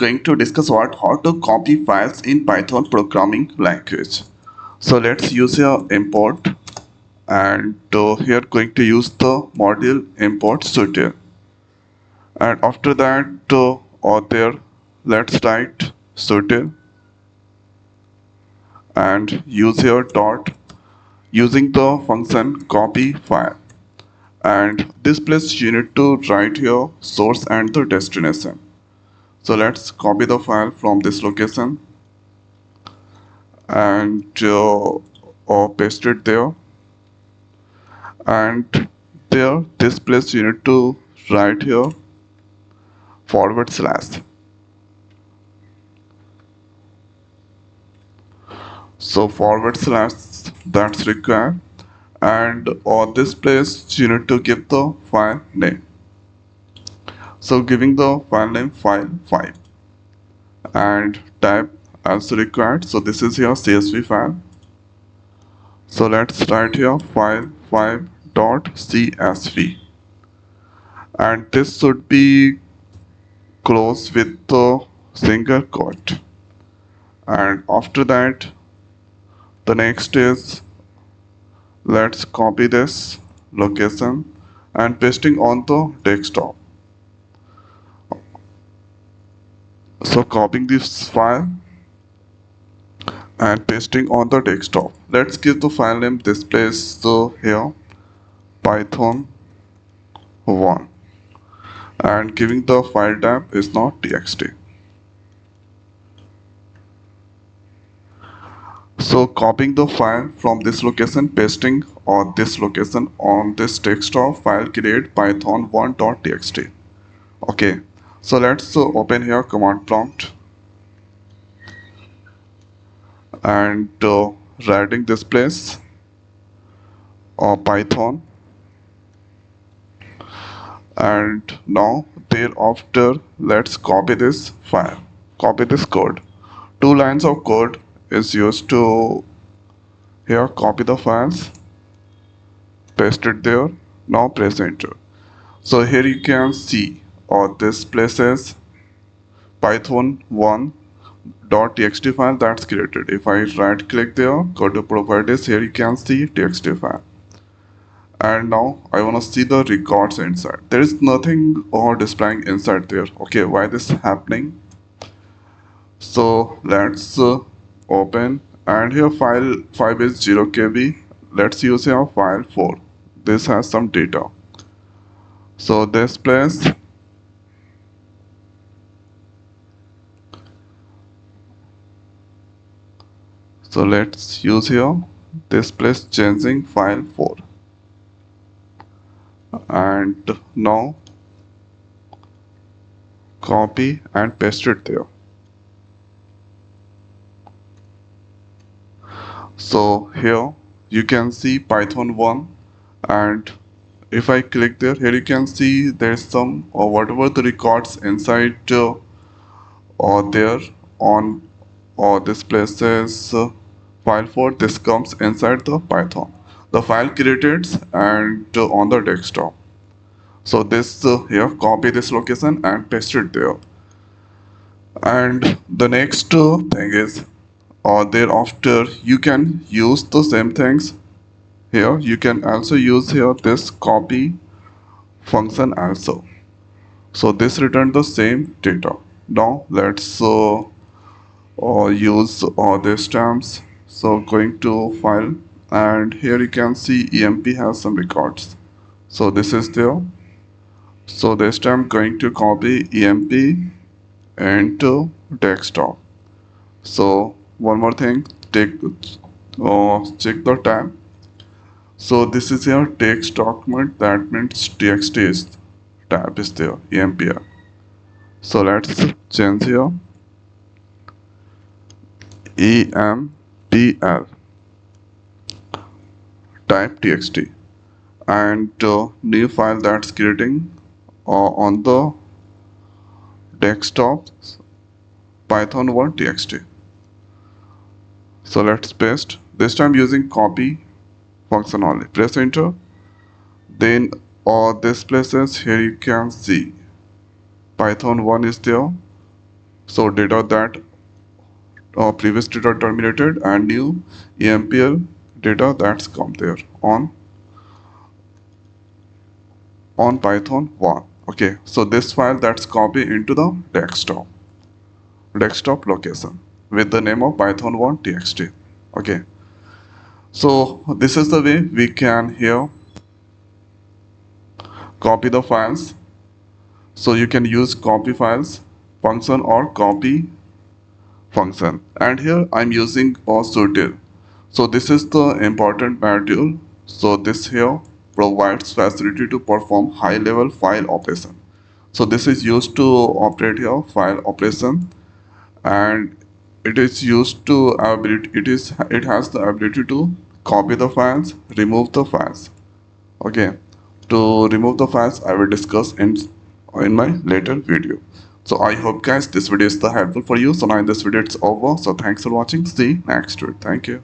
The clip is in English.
going to discuss about how to copy files in Python programming language. So let's use your import, and here going to use the module import shutil. And after that, or there, let's write shutil and use here dot using the function copy file. And this place you need to write here source and the destination. So let's copy the file from this location and paste it there. And there, this place you need to write here forward slash. So forward slash that's required, and on this place you need to give the file name. So giving the file name file5 and type also required. So this is your CSV file. So let's write here file5.csv, and this should be close with the single quote. And after that, the next is let's copy this location and pasting on the desktop. So copying this file and pasting on the desktop. Let's give the file name this place here python1, and giving the file type is not txt. So copying the file from this location, pasting on this location on this desktop file, create python1.txt. Okay, so let's open here command prompt and writing this place python, and now thereafter let's copy this file, copy this code. 2 lines of code is used to here copy the files, paste it there. Now press enter. So here you can see this place is python1.txt file that's created. If I right click there, go to properties, here you can see txt file. And now I want to see the records inside. There is nothing displaying inside there. Okay, why this happening? So let's open, and here file 5 is 0 KB. Let's use here file 4. This has some data. So this place, so let's use here this place changing file 4, and now copy and paste it there. So here you can see python1, and if I click there, here you can see there's some or whatever the records inside or there on or this place is file 4. This comes inside the python, the file created and on the desktop. So this here copy this location and paste it there. And the next thing is thereafter you can use the same things here. You can also use here this copy function also. So this return the same data. Now let's use these terms. So going to file, and here you can see emp has some records. So this is there. So this time going to copy emp into desktop. So one more thing, check the tab. So this is your text document, that means txt is tab is there, empr. So let's change here empl type txt, and new file that's creating on the desktop python1.txt. So let's paste, this time using copy function only. Press enter. Then this places here you can see python1 is there, So data that previous data terminated and new EMPL data that's come there on Python 1. Okay, so this file that's copied into the desktop location with the name of python1 txt. Okay, so this is the way we can here copy the files. So you can use copy files function or copy function, and here I'm using os.copy. So this is the important module. So this here provides facility to perform high level file operation. So this is used to operate here file operation, and it is used to ability it has the ability to copy the files, remove the files. Okay, to remove the files I will discuss in my later video. So I hope guys this video is the helpful for you. So now in this video it's over. So thanks for watching. See you next week. Thank you.